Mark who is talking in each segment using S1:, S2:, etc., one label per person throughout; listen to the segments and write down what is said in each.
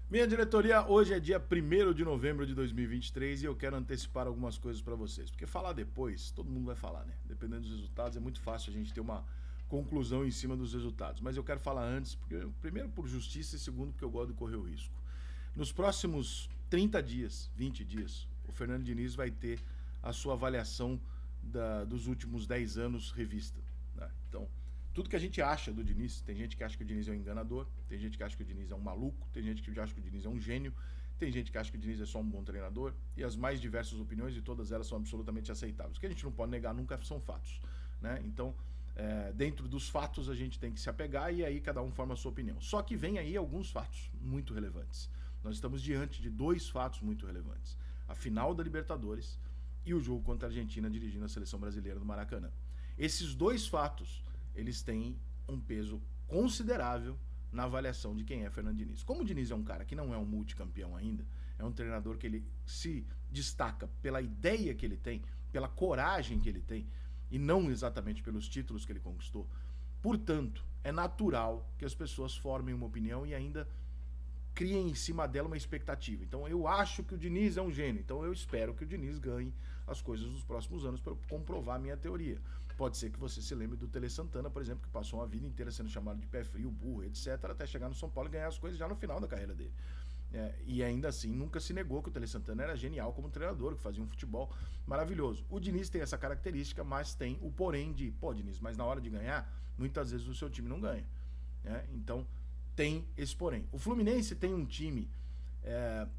S1: Minha diretoria, hoje é dia 1º de novembro de 2023 e eu quero antecipar algumas coisas para vocês. Porque falar depois, todo mundo vai falar, né? Dependendo dos resultados, é muito fácil a gente ter uma conclusão em cima dos resultados. Mas eu quero falar antes, porque primeiro por justiça e segundo porque eu gosto de correr o risco. Nos próximos 30 dias, 20 dias, o Fernando Diniz vai ter a sua avaliação dos últimos 10 anos revista. Né? Então, tudo que a gente acha do Diniz, tem gente que acha que o Diniz é um enganador, tem gente que acha que o Diniz é um maluco, tem gente que acha que o Diniz é um gênio, tem gente que acha que o Diniz é só um bom treinador, e as mais diversas opiniões, e todas elas são absolutamente aceitáveis. O que a gente não pode negar nunca são fatos. Né? Então, dentro dos fatos a gente tem que se apegar e aí cada um forma a sua opinião. Só que vem aí alguns fatos muito relevantes. Nós estamos diante de dois fatos muito relevantes. A final da Libertadores e o jogo contra a Argentina dirigindo a seleção brasileira no Maracanã. Esses dois fatos eles têm um peso considerável na avaliação de quem é Fernando Diniz. Como o Diniz é um cara que não é um multicampeão ainda, é um treinador que ele se destaca pela ideia que ele tem, pela coragem que ele tem, e não exatamente pelos títulos que ele conquistou. Portanto, é natural que as pessoas formem uma opinião e ainda criem em cima dela uma expectativa. Então eu acho que o Diniz é um gênio, então eu espero que o Diniz ganhe as coisas nos próximos anos para comprovar a minha teoria. Pode ser que você se lembre do Tele Santana, por exemplo, que passou uma vida inteira sendo chamado de pé frio, burro, etc, até chegar no São Paulo e ganhar as coisas já no final da carreira dele. E ainda assim nunca se negou que o Tele Santana era genial como treinador, que fazia um futebol maravilhoso. O Diniz tem essa característica, mas tem o porém de, pô, Diniz, mas na hora de ganhar, muitas vezes o seu time não ganha. Então tem esse porém. O Fluminense tem um time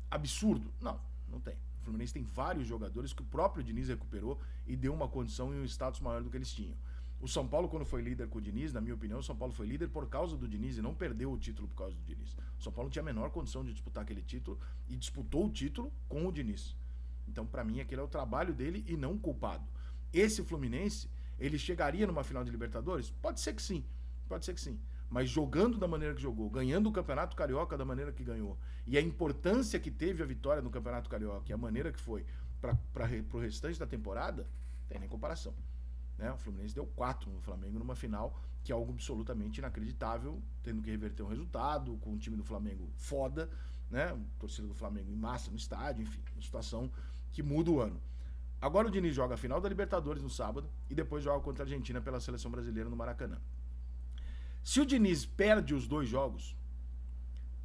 S1: absurdo? Não, não tem. O Fluminense tem vários jogadores que o próprio Diniz recuperou e deu uma condição e um status maior do que eles tinham. O São Paulo, quando foi líder com o Diniz, na minha opinião, o São Paulo foi líder por causa do Diniz e não perdeu o título por causa do Diniz. O São Paulo não tinha a menor condição de disputar aquele título e disputou o título com o Diniz. Então, para mim, aquele é o trabalho dele e não culpado. Esse Fluminense, ele chegaria numa final de Libertadores? Pode ser que sim, pode ser que sim. Mas jogando da maneira que jogou, ganhando o Campeonato Carioca da maneira que ganhou, e a importância que teve a vitória no Campeonato Carioca e a maneira que foi para o restante da temporada, tem nem comparação. Né? O Fluminense deu 4 no Flamengo numa final, que é algo absolutamente inacreditável, tendo que reverter um resultado, com o time do Flamengo foda, né? A torcida do Flamengo em massa no estádio, enfim, uma situação que muda o ano. Agora o Diniz joga a final da Libertadores no sábado e depois joga contra a Argentina pela seleção brasileira no Maracanã. Se o Diniz perde os dois jogos,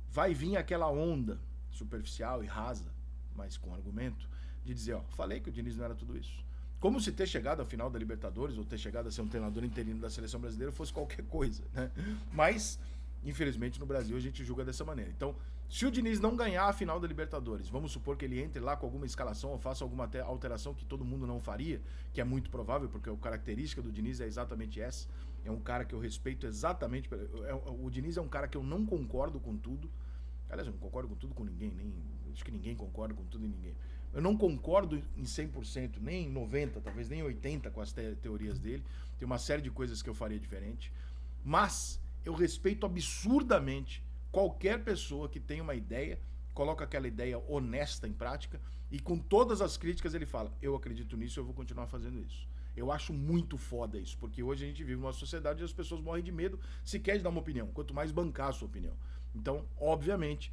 S1: vai vir aquela onda superficial e rasa, mas com argumento, de dizer, ó, falei que o Diniz não era tudo isso. Como se ter chegado à final da Libertadores ou ter chegado a ser um treinador interino da seleção brasileira fosse qualquer coisa, né? Mas, infelizmente, no Brasil a gente julga dessa maneira. Então, se o Diniz não ganhar a final da Libertadores, vamos supor que ele entre lá com alguma escalação ou faça alguma alteração que todo mundo não faria, que é muito provável, porque a característica do Diniz é exatamente essa. É um cara que eu respeito exatamente. O Diniz é um cara que eu não concordo com tudo. Aliás, eu não concordo com tudo com ninguém, acho que ninguém concorda com tudo e ninguém. Eu não concordo em 100%, nem em 90%, talvez nem em 80% com as teorias dele. Tem uma série de coisas que eu faria diferente. Mas eu respeito absurdamente qualquer pessoa que tenha uma ideia, coloca aquela ideia honesta em prática e com todas as críticas ele fala, eu acredito nisso, eu vou continuar fazendo isso. Eu acho muito foda isso, porque hoje a gente vive numa sociedade onde as pessoas morrem de medo sequer de dar uma opinião, quanto mais bancar a sua opinião. Então, obviamente,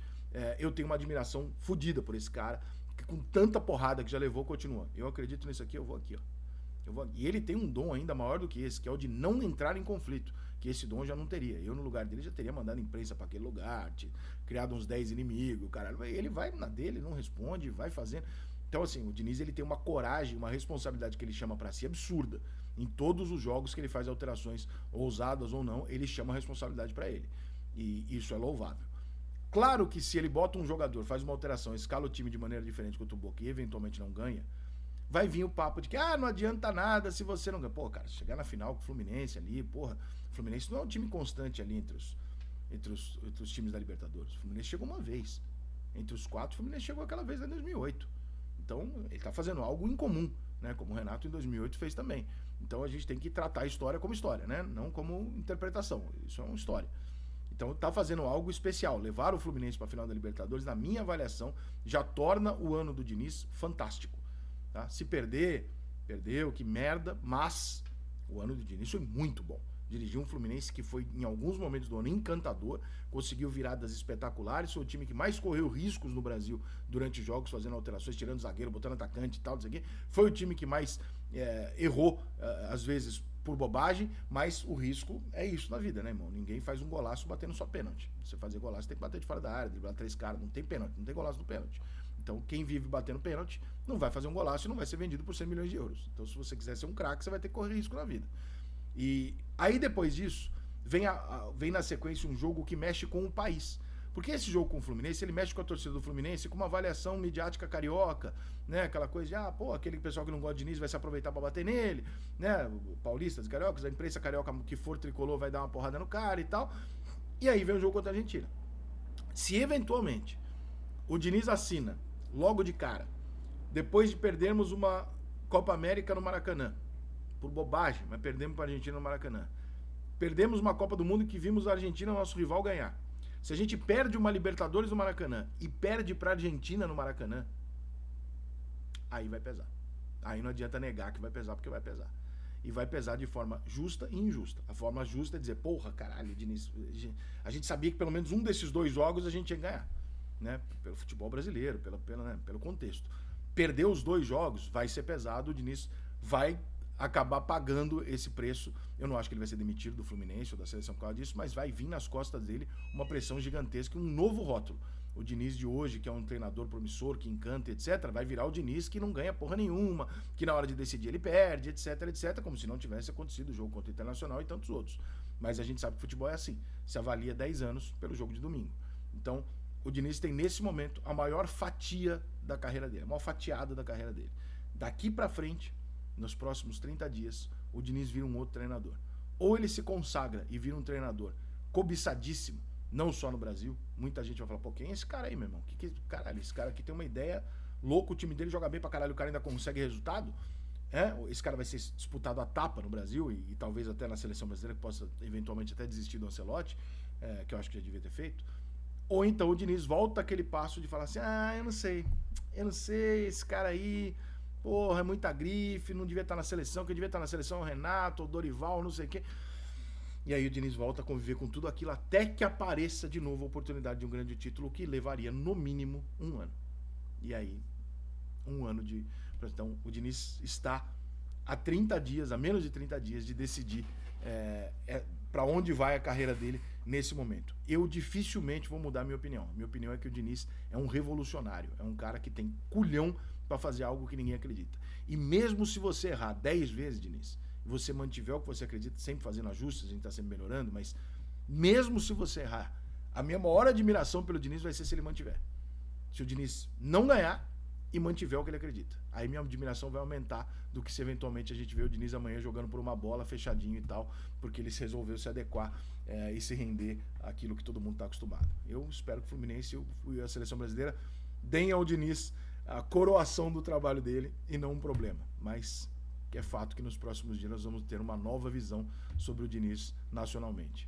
S1: eu tenho uma admiração fodida por esse cara, que com tanta porrada que já levou, continua. Eu acredito nisso aqui, eu vou aqui, ó. E ele tem um dom ainda maior do que esse, que é o de não entrar em conflito, que esse dom eu já não teria. Eu, no lugar dele, já teria mandado imprensa para aquele lugar, criado uns 10 inimigos, caralho. Ele vai na dele, não responde, vai fazendo. Então, assim, o Diniz ele tem uma coragem, uma responsabilidade que ele chama para si absurda. Em todos os jogos que ele faz alterações, ousadas ou não, ele chama a responsabilidade para ele. E isso é louvável. Claro que se ele bota um jogador, faz uma alteração, escala o time de maneira diferente contra o Boca e eventualmente não ganha, vai vir o papo de que, não adianta nada se você não ganha. Pô, cara, chegar na final com o Fluminense ali, porra, o Fluminense não é um time constante ali entre os times da Libertadores. O Fluminense chegou uma vez. Entre os 4, o Fluminense chegou aquela vez em 2008. Então, ele tá fazendo algo incomum, né? Como o Renato em 2008 fez também. Então, a gente tem que tratar a história como história, né? Não como interpretação. Isso é uma história. Então tá fazendo algo especial. Levar o Fluminense para a final da Libertadores, na minha avaliação, já torna o ano do Diniz fantástico. Tá? Se perder, perdeu, que merda, mas o ano do Diniz foi muito bom. Dirigiu um Fluminense que foi, em alguns momentos do ano, encantador, conseguiu viradas espetaculares, foi o time que mais correu riscos no Brasil durante os jogos, fazendo alterações, tirando zagueiro, botando atacante e tal, isso aqui. Foi o time que mais errou, às vezes, por bobagem, mas o risco é isso na vida, né, irmão? Ninguém faz um golaço batendo só pênalti. Você fazer golaço tem que bater de fora da área, driblar 3 caras, não tem pênalti, não tem golaço no pênalti. Então, quem vive batendo pênalti não vai fazer um golaço e não vai ser vendido por 100 milhões de euros. Então, se você quiser ser um craque, você vai ter que correr risco na vida. E aí, depois disso, vem na sequência um jogo que mexe com o país. Porque esse jogo com o Fluminense, ele mexe com a torcida do Fluminense com uma avaliação midiática carioca, né? Aquela coisa de, aquele pessoal que não gosta de Diniz vai se aproveitar pra bater nele, né? Paulistas, cariocas, a imprensa carioca que for tricolor vai dar uma porrada no cara e tal. E aí vem o jogo contra a Argentina. Se eventualmente o Diniz assina logo de cara, depois de perdermos uma Copa América no Maracanã, por bobagem, mas perdemos para a Argentina no Maracanã. Perdemos uma Copa do Mundo que vimos a Argentina, nosso rival, ganhar. Se a gente perde uma Libertadores no Maracanã e perde para a Argentina no Maracanã, aí vai pesar. Aí não adianta negar que vai pesar, porque vai pesar. E vai pesar de forma justa e injusta. A forma justa é dizer, porra, caralho, Diniz, a gente sabia que pelo menos um desses 2 jogos a gente ia ganhar, né? Pelo futebol brasileiro, pelo contexto. Perder os 2 jogos vai ser pesado, o Diniz vai acabar pagando esse preço. Eu não acho que ele vai ser demitido do Fluminense ou da seleção por causa disso, mas vai vir nas costas dele uma pressão gigantesca, um novo rótulo. O Diniz de hoje, que é um treinador promissor, que encanta, etc., vai virar o Diniz que não ganha porra nenhuma, que na hora de decidir ele perde, etc., etc., como se não tivesse acontecido o jogo contra o Internacional e tantos outros. Mas a gente sabe que o futebol é assim, se avalia 10 anos pelo jogo de domingo. Então, o Diniz tem, nesse momento, a maior fatia da carreira dele, a maior fatiada da carreira dele. Daqui pra frente, nos próximos 30 dias, o Diniz vira um outro treinador. Ou ele se consagra e vira um treinador cobiçadíssimo, não só no Brasil. Muita gente vai falar, pô, quem é esse cara aí, meu irmão? Caralho, esse cara aqui tem uma ideia louca, o time dele joga bem pra caralho, o cara ainda consegue resultado. Esse cara vai ser disputado a tapa no Brasil e talvez até na seleção brasileira, que possa eventualmente até desistir do Ancelotti, que eu acho que já devia ter feito. Ou então o Diniz volta aquele passo de falar assim, eu não sei, esse cara aí, porra, é muita grife, não devia estar na seleção, quem devia estar na seleção é o Renato, o Dorival, não sei o quê. E aí o Diniz volta a conviver com tudo aquilo até que apareça de novo a oportunidade de um grande título que levaria no mínimo 1 ano. E aí, 1 ano de... Então, o Diniz está a 30 dias, a menos de 30 dias de decidir para onde vai a carreira dele nesse momento. Eu dificilmente vou mudar minha opinião. Minha opinião é que o Diniz é um revolucionário, é um cara que tem culhão para fazer algo que ninguém acredita. E mesmo se você errar 10 vezes, Diniz, e você mantiver o que você acredita, sempre fazendo ajustes, a gente está sempre melhorando, mas mesmo se você errar, a minha maior admiração pelo Diniz vai ser se ele mantiver. Se o Diniz não ganhar e mantiver o que ele acredita. Aí minha admiração vai aumentar do que se eventualmente a gente vê o Diniz amanhã jogando por uma bola, fechadinho e tal, porque ele resolveu se adequar e se render àquilo que todo mundo está acostumado. Eu espero que o Fluminense e a seleção brasileira deem ao Diniz a coroação do trabalho dele e não um problema. Mas é fato que nos próximos dias nós vamos ter uma nova visão sobre o Diniz nacionalmente.